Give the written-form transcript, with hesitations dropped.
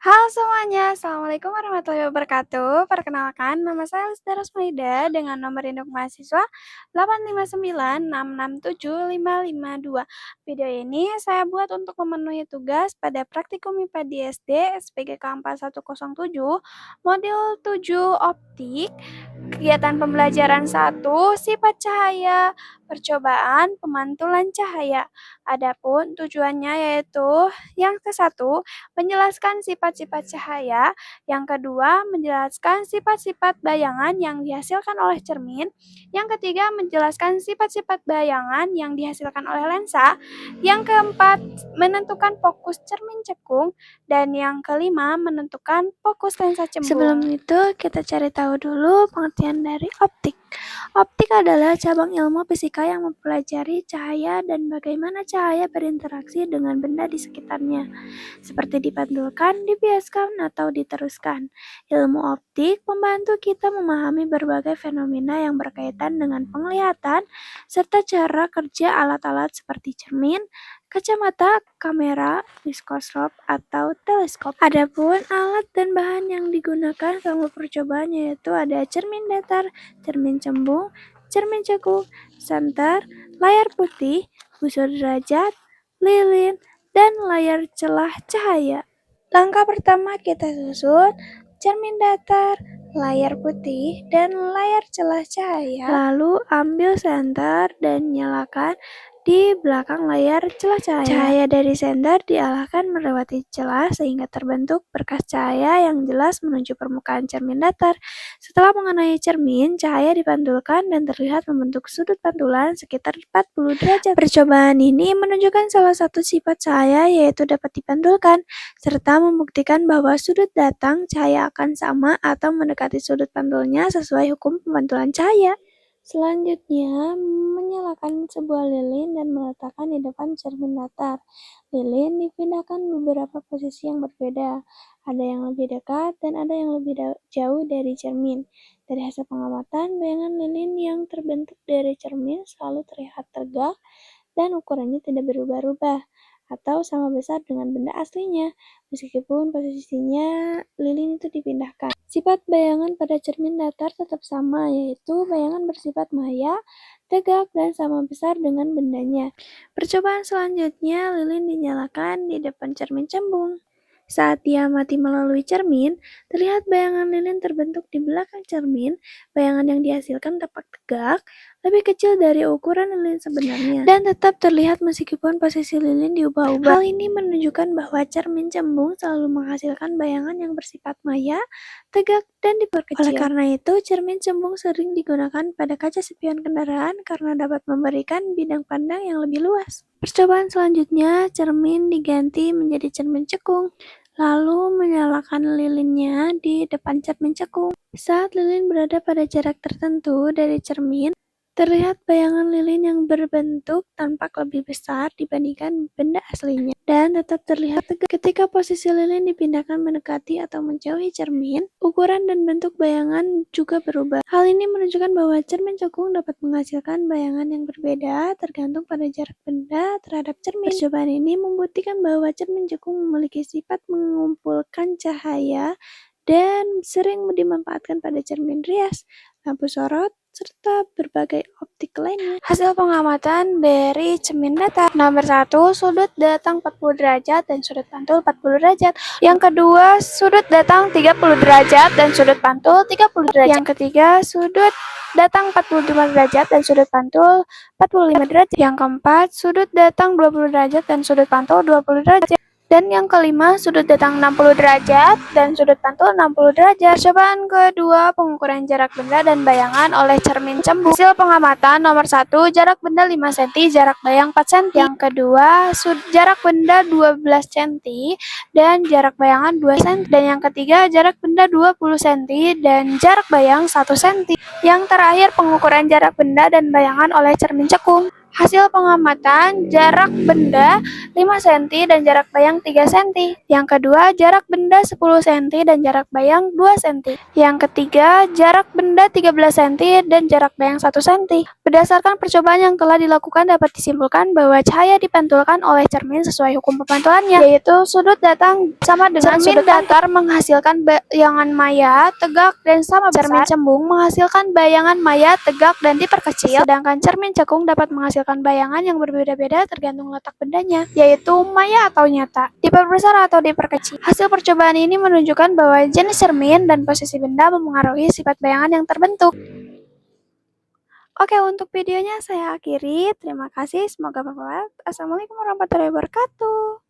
Halo semuanya, Assalamualaikum warahmatullahi wabarakatuh. Perkenalkan, nama saya Lista Rosmaida dengan nomor induk mahasiswa 859667552. Video ini saya buat untuk memenuhi tugas pada praktikum IPA di SD SPGK 4107, modul 7 optik, kegiatan pembelajaran 1, sifat cahaya, percobaan pemantulan cahaya. Adapun tujuannya yaitu yang ke-1, menjelaskan sifat-sifat cahaya, yang kedua menjelaskan sifat-sifat bayangan yang dihasilkan oleh cermin, yang ketiga menjelaskan sifat-sifat bayangan yang dihasilkan oleh lensa, yang keempat menentukan fokus cermin cekung, dan yang kelima menentukan fokus lensa cembung. Sebelum itu kita cari tahu dulu pengertian dari optik. Optik adalah cabang ilmu fisika yang mempelajari cahaya dan bagaimana cahaya berinteraksi dengan benda di sekitarnya, seperti dipantulkan, dibiaskan, atau diteruskan. Ilmu optik membantu kita memahami berbagai fenomena yang berkaitan dengan penglihatan, serta cara kerja alat-alat seperti cermin, kacamata, kamera, mikroskop, atau teleskop. Adapun alat dan bahan yang digunakan selama percobaan yaitu ada cermin datar, cermin cembung, cermin cekung, senter, layar putih, busur derajat, lilin, dan layar celah cahaya. Langkah pertama kita susun cermin datar, layar putih, dan layar celah cahaya. Lalu ambil senter dan nyalakan di belakang layar celah cahaya. Cahaya dari senter diarahkan melewati celah sehingga terbentuk berkas cahaya yang jelas menuju permukaan cermin datar. Setelah mengenai cermin, cahaya dipantulkan dan terlihat membentuk sudut pantulan sekitar 40 derajat. Percobaan ini menunjukkan salah satu sifat cahaya yaitu dapat dipantulkan, serta membuktikan bahwa sudut datang cahaya akan sama atau mendekati sudut pantulnya sesuai hukum pemantulan cahaya. Selanjutnya, menyalakan sebuah lilin dan meletakkan di depan cermin datar. Lilin dipindahkan beberapa posisi yang berbeda. Ada yang lebih dekat dan ada yang lebih jauh dari cermin. Dari hasil pengamatan, bayangan lilin yang terbentuk dari cermin selalu terlihat tegak dan ukurannya tidak berubah-ubah atau sama besar dengan benda aslinya, meskipun posisinya lilin itu dipindahkan. Sifat bayangan pada cermin datar tetap sama, yaitu bayangan bersifat maya, tegak, dan sama besar dengan bendanya. Percobaan selanjutnya, lilin dinyalakan di depan cermin cembung. Saat diamati melalui cermin, terlihat bayangan lilin terbentuk di belakang cermin. Bayangan yang dihasilkan tampak tegak, lebih kecil dari ukuran lilin sebenarnya, dan tetap terlihat meskipun posisi lilin diubah-ubah. Hal ini menunjukkan bahwa cermin cembung selalu menghasilkan bayangan yang bersifat maya, tegak, dan diperkecil. Oleh karena itu, cermin cembung sering digunakan pada kaca spion kendaraan karena dapat memberikan bidang pandang yang lebih luas. Percobaan selanjutnya, cermin diganti menjadi cermin cekung. Lalu menyalakan lilinnya di depan cermin cekung. Saat lilin berada pada jarak tertentu dari cermin, terlihat bayangan lilin yang berbentuk tampak lebih besar dibandingkan benda aslinya dan tetap terlihat tegak. Ketika posisi lilin dipindahkan mendekati atau menjauhi cermin, ukuran dan bentuk bayangan juga berubah. Hal ini menunjukkan bahwa cermin cekung dapat menghasilkan bayangan yang berbeda tergantung pada jarak benda terhadap cermin. Percobaan ini membuktikan bahwa cermin cekung memiliki sifat mengumpulkan cahaya dan sering dimanfaatkan pada cermin rias, lampu sorot, serta berbagai optik lainnya. Hasil pengamatan dari cermin datar. Nomor 1, sudut datang 40 derajat dan sudut pantul 40 derajat. Yang kedua, sudut datang 30 derajat dan sudut pantul 30 derajat. Yang ketiga, sudut datang 45 derajat dan sudut pantul 45 derajat. Yang keempat, sudut datang 20 derajat dan sudut pantul 20 derajat. Dan yang kelima, sudut datang 60 derajat dan sudut pantul 60 derajat. Percobaan kedua, pengukuran jarak benda dan bayangan oleh cermin cembung. Hasil pengamatan nomor 1, jarak benda 5 cm, jarak bayang 4 cm. Yang kedua, jarak benda 12 cm dan jarak bayangan 2 cm. Dan yang ketiga, jarak benda 20 cm dan jarak bayang 1 cm. Yang terakhir, pengukuran jarak benda dan bayangan oleh cermin cekung. Hasil pengamatan jarak benda 5 cm dan jarak bayang 3 cm. Yang kedua, jarak benda 10 cm dan jarak bayang 2 cm. Yang ketiga, jarak benda 13 cm dan jarak bayang 1 cm. Berdasarkan percobaan yang telah dilakukan dapat disimpulkan bahwa cahaya dipantulkan oleh cermin sesuai hukum pemantulannya, yaitu sudut datang sama dengan cermin sudut datar menghasilkan bayangan maya tegak dan sama besar. Cermin cembung menghasilkan bayangan maya tegak dan diperkecil, sedangkan cermin cekung dapat menghasilkan bayangan yang berbeda-beda tergantung letak bendanya, yaitu maya atau nyata, diperbesar atau diperkecil. Hasil percobaan ini menunjukkan bahwa jenis cermin dan posisi benda memengaruhi sifat bayangan yang terbentuk. Oke, untuk videonya saya akhiri. Terima kasih, semoga bermanfaat. Assalamualaikum warahmatullahi wabarakatuh.